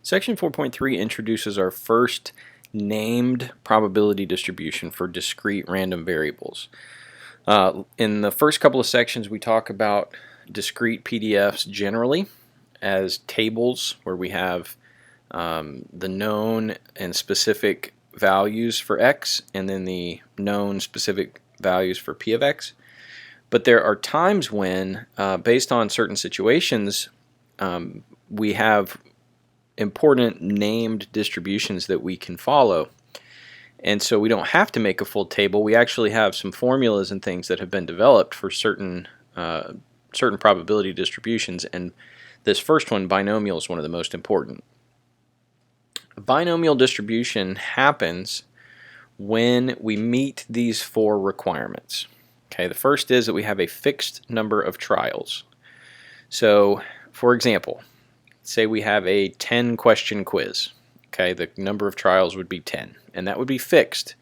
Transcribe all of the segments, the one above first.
Section 4.3 introduces our first named probability distribution for discrete random variables. In the first couple of sections we talk about discrete PDFs generally as tables where we have the known and specific values for x and then the known specific values for p of x. But there are times when, based on certain situations, we have important named distributions that we can follow. And so we don't have to make a full table. We actually have some formulas and things that have been developed for certain probability distributions, and this first one, binomial, is one of the most important. A binomial distribution happens when we meet these four requirements. Okay, the first is that we have a fixed number of trials. So, for example, say we have a 10-question quiz. Okay, the number of trials would be 10, and that would be fixed.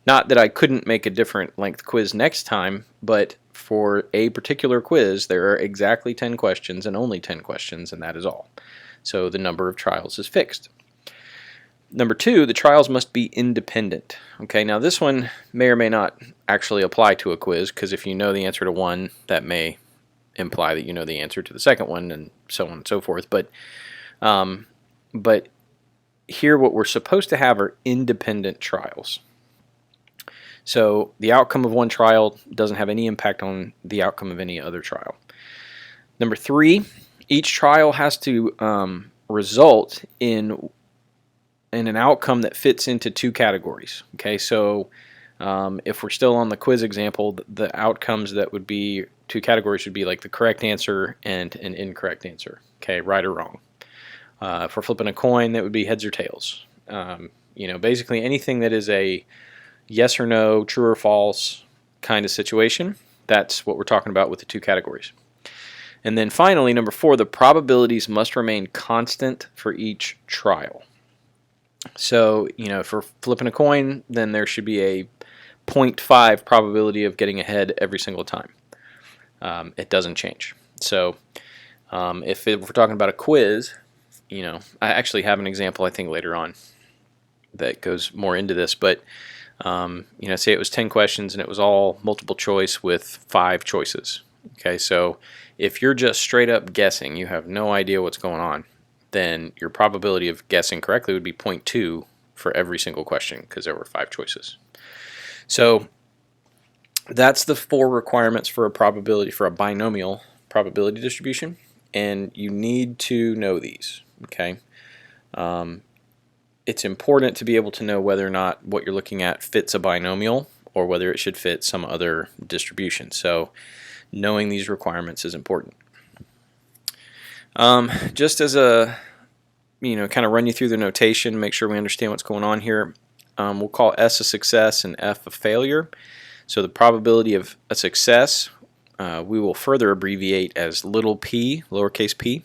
Not that I couldn't make a different length quiz next time, but for a particular quiz, there are exactly 10 questions and only 10 questions, and that is all. So the number of trials is fixed. Number two, the trials must be independent. Okay, now this one may or may not actually apply to a quiz, because if you know the answer to one, that may imply that you know the answer to the second one, and so on and so forth. But here what we're supposed to have are independent trials. So the outcome of one trial doesn't have any impact on the outcome of any other trial. Number three, each trial has to result in an outcome that fits into two categories. Okay, so if we're still on the quiz example, the outcomes that would be two categories would be like the correct answer and an incorrect answer. Okay, right or wrong. If we're flipping a coin, that would be heads or tails. Basically anything that is a yes or no, true or false kind of situation, that's what we're talking about with the two categories. And then finally, number four, the probabilities must remain constant for each trial. So, if we're flipping a coin, then there should be a 0.5 probability of getting ahead every single time. It doesn't change. So, if we're talking about a quiz, I actually have an example I think later on that goes more into this, but say it was 10 questions and it was all multiple choice with 5 choices. Okay, so if you're just straight up guessing, you have no idea what's going on, then your probability of guessing correctly would be 0.2 for every single question because there were 5 choices. So that's the 4 requirements for a probability, for a binomial probability distribution, and you need to know these. Okay, it's important to be able to know whether or not what you're looking at fits a binomial or whether it should fit some other distribution. So knowing these requirements is important. Just as a, kind of run you through the notation, make sure we understand what's going on here. We'll call S a success and F a failure. So the probability of a success, we will further abbreviate as little p, lowercase p.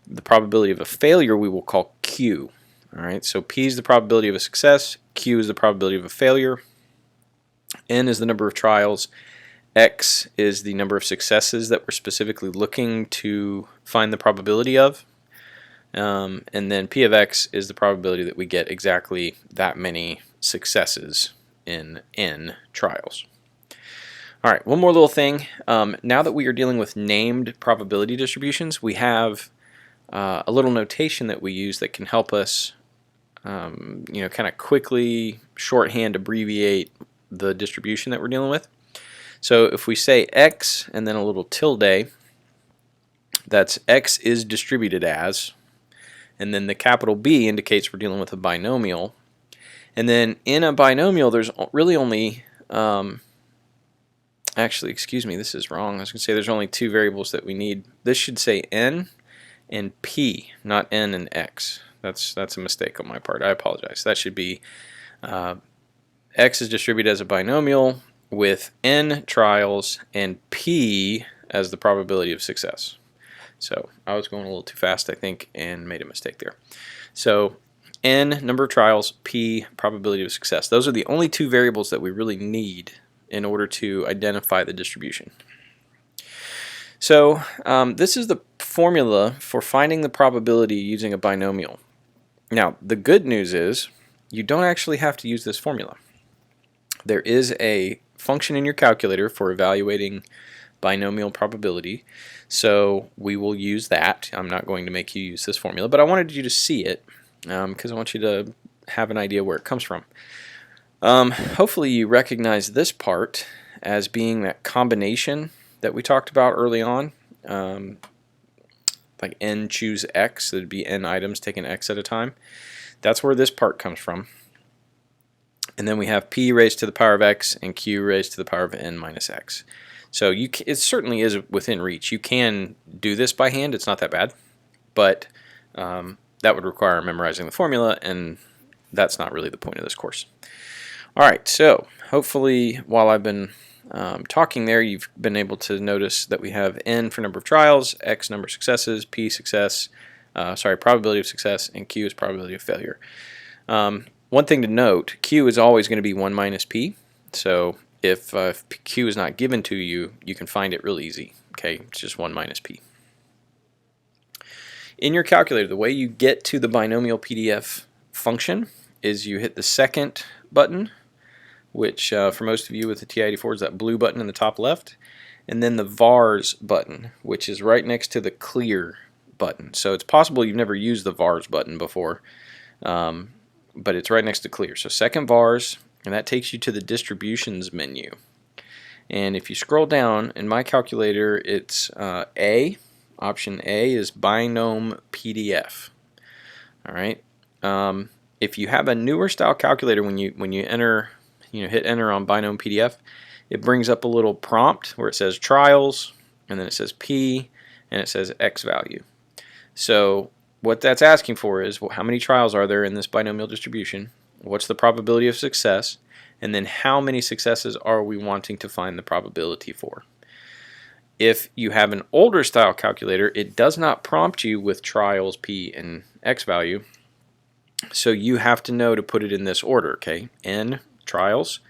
The probability of a failure we will call Q. All right, so P is the probability of a success, Q is the probability of a failure, N is the number of trials, X is the number of successes that we're specifically looking to find the probability of, and then P of X is the probability that we get exactly that many successes in N trials. All right, one more little thing. Now that we are dealing with named probability distributions, we have a little notation that we use that can help us kind of quickly shorthand abbreviate the distribution that we're dealing with. So if we say X and then a little tilde, that's X is distributed as, and then the capital B indicates we're dealing with a binomial. And then in a binomial there's really only, actually excuse me, this is wrong. I was going to say there's only 2 variables that we need. This should say N and P, not N and X. That's a mistake on my part. I apologize. That should be X is distributed as a binomial with N trials and P as the probability of success. So I was going a little too fast, I think, and made a mistake there. So N, number of trials, P, probability of success. Those are the only 2 variables that we really need in order to identify the distribution. So this is the formula for finding the probability using a binomial. Now, the good news is you don't actually have to use this formula. There is a function in your calculator for evaluating binomial probability, so we will use that. I'm not going to make you use this formula, but I wanted you to see it because I want you to have an idea where it comes from. Hopefully you recognize this part as being that combination that we talked about early on, like n choose x, so it'd be n items taken x at a time. That's where this part comes from. And then we have p raised to the power of x and q raised to the power of n minus x. So it certainly is within reach. You can do this by hand. It's not that bad. But that would require memorizing the formula, and that's not really the point of this course. All right, so hopefully while I've been talking there, you've been able to notice that we have n for number of trials, x number of successes, p probability of success, and q is probability of failure. One thing to note, q is always going to be 1 minus p. So if q is not given to you, you can find it real easy. Okay, it's just 1 minus p. In your calculator, the way you get to the binomial PDF function is you hit the second button, which for most of you with the TI-84 is that blue button in the top left, and then the VARS button, which is right next to the clear button. So it's possible you've never used the VARS button before, but it's right next to clear. So second VARS, and that takes you to the distributions menu. And if you scroll down, in my calculator, it's A. Option A is Binom PDF. All right. If you have a newer style calculator, when you enter, hit enter on Binom PDF, it brings up a little prompt where it says trials, and then it says P, and it says X value. So what that's asking for is, well, how many trials are there in this binomial distribution? What's the probability of success? And then how many successes are we wanting to find the probability for? If you have an older style calculator, it does not prompt you with trials, P, and X value. So you have to know to put it in this order, okay? N, trials,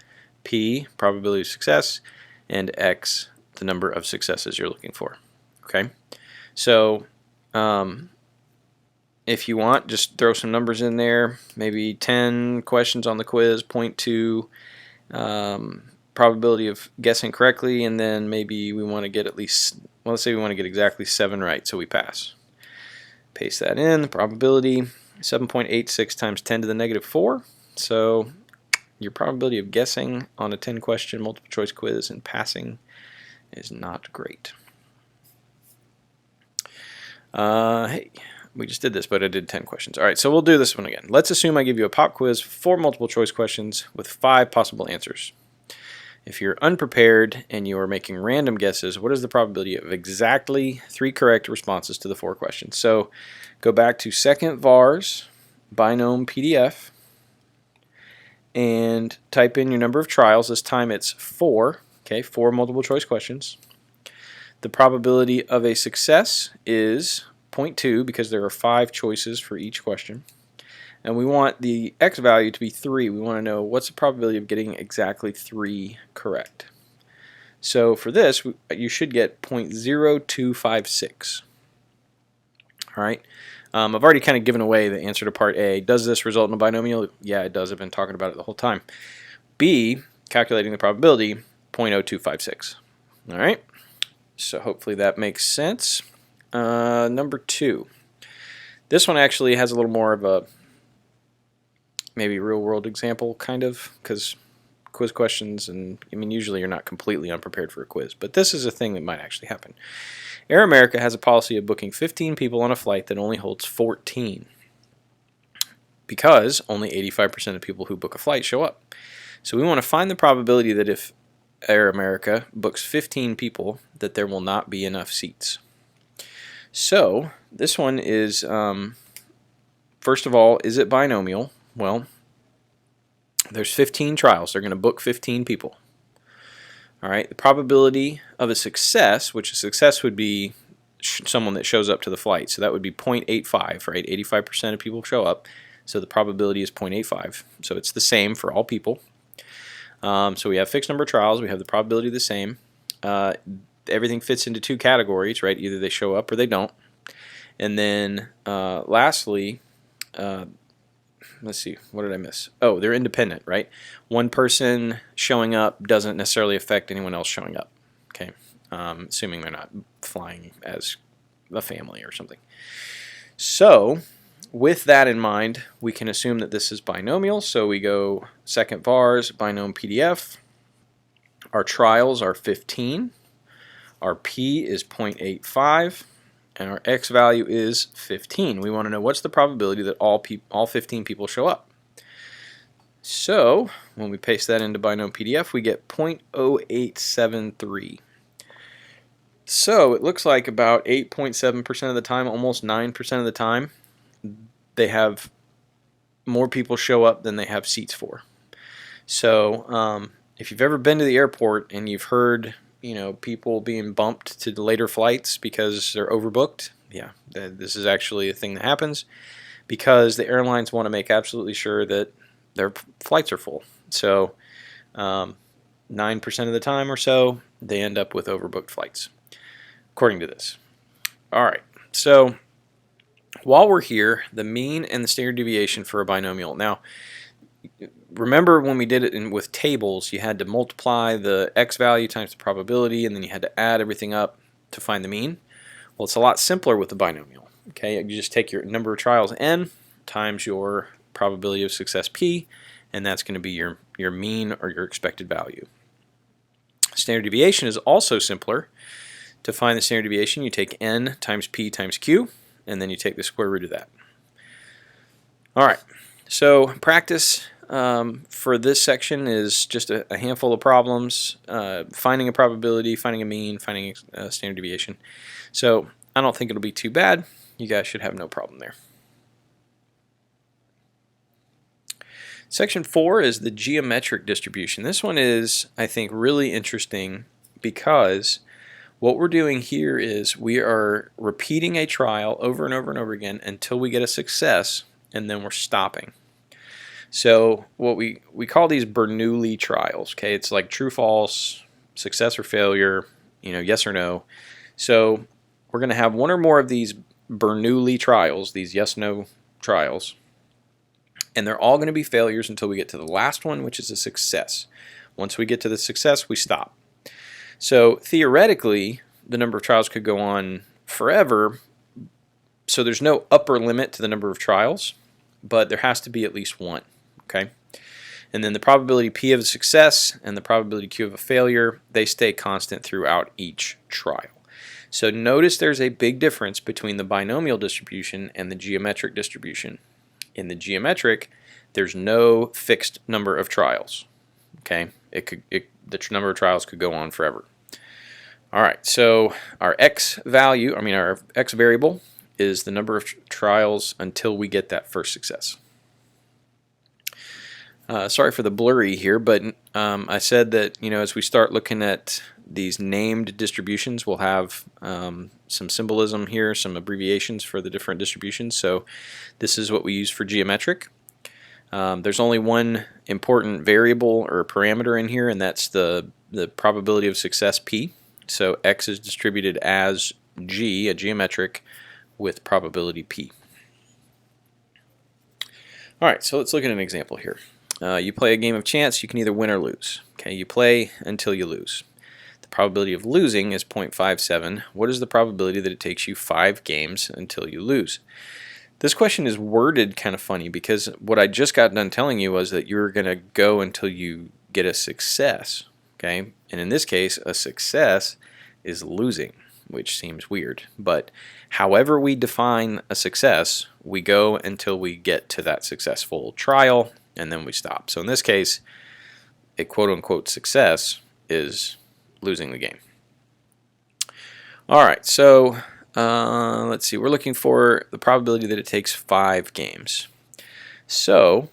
P, probability of success, and X, the number of successes you're looking for, okay? So if you want, just throw some numbers in there, maybe 10 questions on the quiz, 0.2 probability of guessing correctly, and then maybe we want to get at least, well, let's say we want to get exactly 7 right, so we pass. Paste that in, the probability, 7.86 times 10 to the negative 4. So your probability of guessing on a 10 question multiple choice quiz and passing is not great. Hey, we just did this, but I did 10 questions. All right, so we'll do this one again. Let's assume I give you a pop quiz, 4 multiple choice questions with 5 possible answers. If you're unprepared and you are making random guesses, what is the probability of exactly 3 correct responses to the 4 questions? So go back to second VARS, Binom PDF, and type in your number of trials. This time it's 4, okay, 4 multiple choice questions. The probability of a success is 0.2 because there are 5 choices for each question. And we want the X value to be 3. We want to know what's the probability of getting exactly 3 correct. So for this, you should get 0.0256. All right. I've already kind of given away the answer to part A. Does this result in a binomial? Yeah, it does. I've been talking about it the whole time. B, calculating the probability, 0.0256. All right. So hopefully that makes sense. Number 2. This one actually has a little more of a maybe real world example, kind of, because quiz questions, and I mean, usually you're not completely unprepared for a quiz, but this is a thing that might actually happen. Air America has a policy of booking 15 people on a flight that only holds 14 because only 85% of people who book a flight show up. So we want to find the probability that if Air America books 15 people, that there will not be enough seats. So this one is, first of all, is it binomial? Well, there's 15 trials. They're going to book 15 people. All right. The probability of a success, which a success would be someone that shows up to the flight. So that would be 0.85, right? 85% of people show up. So the probability is 0.85. So it's the same for all people. So we have fixed number of trials. We have the probability the same. Everything fits into 2 categories, right? Either they show up or they don't. And then lastly, let's see, what did I miss? Oh, they're independent, right? One person showing up doesn't necessarily affect anyone else showing up. Okay, assuming they're not flying as a family or something. So with that in mind, we can assume that this is binomial. So we go second vars, binom PDF. Our trials are 15. Our P is 0.85. And our X value is 15. We want to know what's the probability that all 15 people show up. So when we paste that into binom PDF, we get 0.0873. So it looks like about 8.7% of the time, almost 9% of the time, they have more people show up than they have seats for. So if you've ever been to the airport and you've heard, people being bumped to later flights because they're overbooked, yeah, this is actually a thing that happens because the airlines want to make absolutely sure that their flights are full. So 9% of the time or so, they end up with overbooked flights, according to this. All right, so while we're here, the mean and the standard deviation for a binomial. Now, remember when we did it with tables, you had to multiply the x value times the probability, and then you had to add everything up to find the mean. Well, it's a lot simpler with the binomial. Okay, you just take your number of trials n times your probability of success p, and that's going to be your mean or your expected value. Standard deviation is also simpler. To find the standard deviation, you take n times p times q, and then you take the square root of that. All right, so practice for this section is just a handful of problems, finding a probability, finding a mean, finding a standard deviation. So I don't think it'll be too bad. You guys should have no problem there. Section 4 is the geometric distribution. This one is, I think, really interesting because what we're doing here is we are repeating a trial over and over and over again until we get a success, and then we're stopping. So what we call these Bernoulli trials. Okay, it's like true, false, success or failure, yes or no. So we're going to have one or more of these Bernoulli trials, these yes/no trials, and they're all going to be failures until we get to the last one, which is a success. Once we get to the success, we stop. So theoretically, the number of trials could go on forever. So there's no upper limit to the number of trials, but there has to be at least one. Okay, and then the probability P of a success and the probability Q of a failure, they stay constant throughout each trial. So notice there's a big difference between the binomial distribution and the geometric distribution. In the geometric, there's no fixed number of trials. Okay, the number of trials could go on forever. All right, so our x variable is the number of trials until we get that first success. Sorry for the blurry here, but I said that as we start looking at these named distributions, we'll have some symbolism here, some abbreviations for the different distributions. So this is what we use for geometric. There's only one important variable or parameter in here, and that's the probability of success P. So x is distributed as G, a geometric, with probability P. All right, so let's look at an example here. You play a game of chance, you can either win or lose. Okay, you play until you lose. The probability of losing is 0.57. What is the probability that it takes you 5 games until you lose? This question is worded kind of funny because what I just got done telling you was that you're going to go until you get a success. Okay, and in this case, a success is losing, which seems weird. But however we define a success, we go until we get to that successful trial, and then we stop. So in this case, a quote-unquote success is losing the game. All right, so let's see. We're looking for the probability that it takes 5 games. So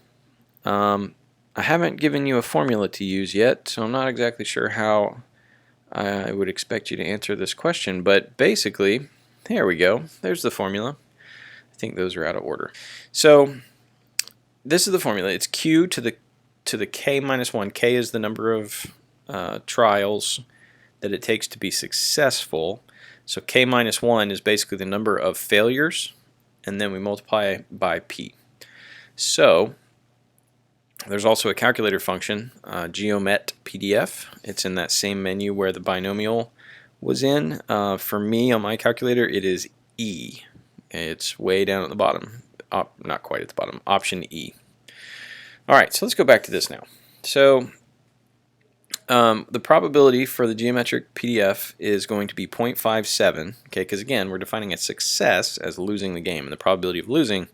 I haven't given you a formula to use yet, so I'm not exactly sure how I would expect you to answer this question. But basically, there we go. There's the formula. I think those are out of order. So this is the formula. It's Q to the K minus 1. K is the number of trials that it takes to be successful. So K minus 1 is basically the number of failures, and then we multiply by P. So there's also a calculator function, Geomet PDF. It's in that same menu where the binomial was in. For me, on my calculator, it is E. It's way down at the bottom. Not quite at the bottom. Option E. All right, so let's go back to this now. So the probability for the geometric PDF is going to be 0.57, okay, because again, we're defining a success as losing the game, and the probability of losing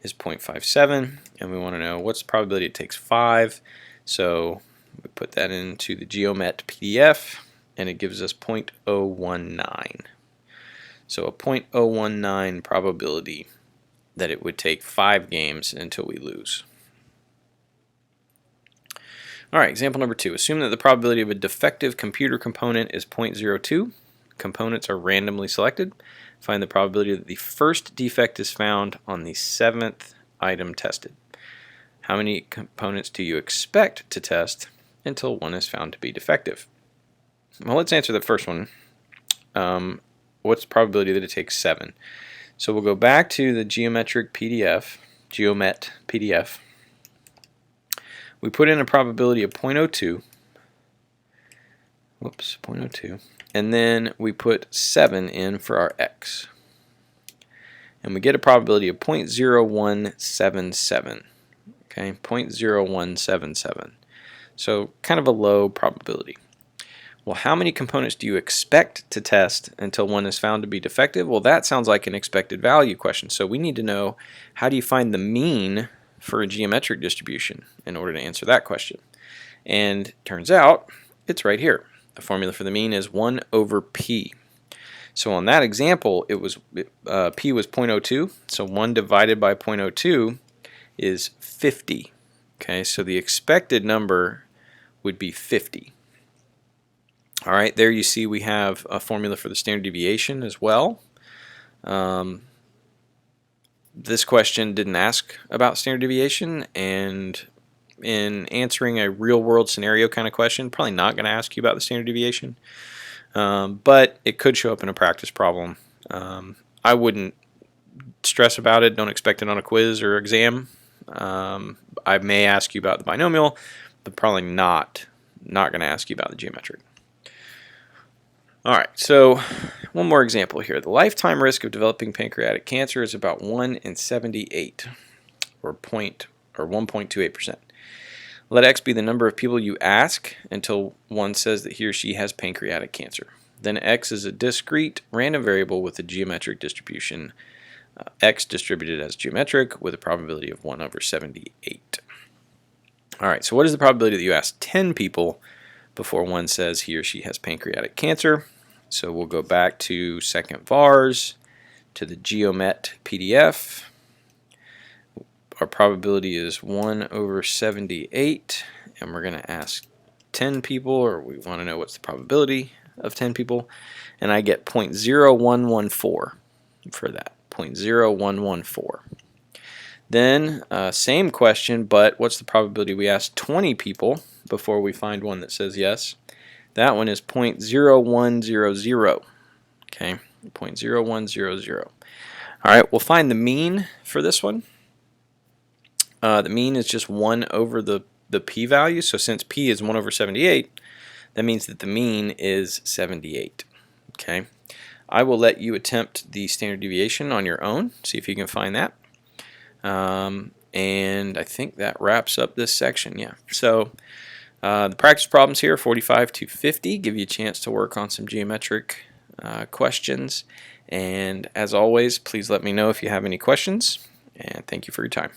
is 0.57, and we want to know what's the probability it takes 5. So we put that into the Geomet PDF, and it gives us 0.019. So a 0.019 probability that it would take 5 games until we lose. All right, example number 2. Assume that the probability of a defective computer component is 0.02. Components are randomly selected. Find the probability that the first defect is found on the 7th item tested. How many components do you expect to test until one is found to be defective? Well, let's answer the first one. What's the probability that it takes 7? So we'll go back to the geometric PDF, Geomet PDF. We put in a probability of 0.02. Whoops, 0.02. And then we put 7 in for our x. And we get a probability of 0.0177. Okay, 0.0177. So kind of a low probability. Well, how many components do you expect to test until one is found to be defective? Well, that sounds like an expected value question. So we need to know, how do you find the mean for a geometric distribution in order to answer that question? And turns out it's right here. The formula for the mean is 1 over p. So on that example, it was p was 0.02, so 1 divided by 0.02 is 50. Okay, so the expected number would be 50. All right, there you see we have a formula for the standard deviation as well. This question didn't ask about standard deviation, and in answering a real-world scenario kind of question, probably not going to ask you about the standard deviation, but it could show up in a practice problem. I wouldn't stress about it. Don't expect it on a quiz or exam. I may ask you about the binomial, but probably not going to ask you about the geometric. All right, so one more example here. The lifetime risk of developing pancreatic cancer is about 1 in 78, or 1.28%. Let X be the number of people you ask until one says that he or she has pancreatic cancer. Then X is a discrete random variable with a geometric distribution, X distributed as geometric with a probability of 1 over 78. All right, so what is the probability that you ask 10 people before one says he or she has pancreatic cancer? So we'll go back to second vars, to the Geomet PDF. Our probability is 1 over 78, and we're going to ask 10 people, or we want to know what's the probability of 10 people, and I get 0.0114 for that, 0.0114. Then same question, but what's the probability we ask 20 people before we find one that says yes? That one is 0.0100. Okay, 0.0100. All right, we'll find the mean for this one. The mean is just 1 over the p-value. So since p is 1 over 78, that means that the mean is 78. Okay, I will let you attempt the standard deviation on your own. See if you can find that. And I think that wraps up this section. Yeah. So the practice problems here, 45 to 50, give you a chance to work on some geometric questions. And as always, please let me know if you have any questions. And thank you for your time.